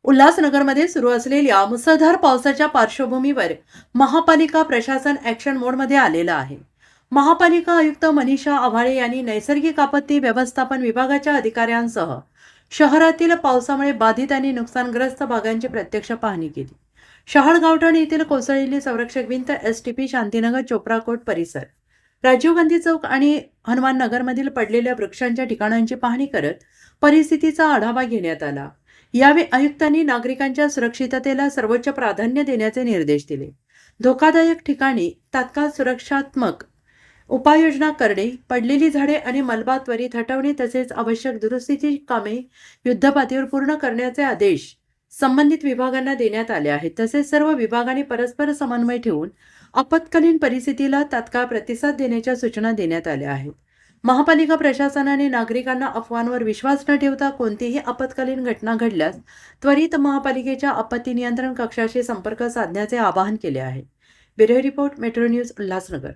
उल्हासनगरमध्ये सुरू असलेल्या मुसळधार पावसाच्या पार्श्वभूमीवर महापालिका प्रशासन ॲक्शन मोडमध्ये आलेलं आहे. महापालिका आयुक्त मनीषा आव्हाळे यांनी नैसर्गिक आपत्ती व्यवस्थापन विभागाच्या अधिकाऱ्यांसह शहरातील पावसामुळे बाधित आणि नुकसानग्रस्त भागांची प्रत्यक्ष पाहणी केली. शहाड गावठण येथील कोसळलेली संरक्षक भिंत, एसटीपी शांतीनगर चोपडा कोट परिसर, राजीव गांधी चौक आणि हनुमान नगरमधील पडलेल्या वृक्षांच्या ठिकाणांची पाहणी करत परिस्थितीचा आढावा घेण्यात आला. यावेळी आयुक्तांनी नागरिकांच्या सुरक्षिततेला सर्वोच्च प्राधान्य देण्याचे निर्देश दिले. धोकादायक ठिकाणी तात्काळ सुरक्षात्मक उपाययोजना करणे, पडलेली झाडे आणि मलबा त्वरित हटवणे तसेच आवश्यक दुरुस्तीची कामे युद्धपातळीवर पूर्ण करण्याचे आदेश संबंधित विभागांना देण्यात आले आहेत. तसेच सर्व विभागांनी परस्पर समन्वय ठेवून आपत्कालीन परिस्थितीला तात्काळ प्रतिसाद देण्याच्या सूचना देण्यात आल्या आहेत. महापालिका प्रशासनाने नागरिकांना अफवांवर विश्वास न ठेवता कोणतीही आपत्कालीन घटना घडल्यास त्वरित महापालिकेच्या आपत्ती नियंत्रण कक्षाशी संपर्क साधण्याचे आवाहन केले आहे. Bureau report, metro news, Ulhasnagar.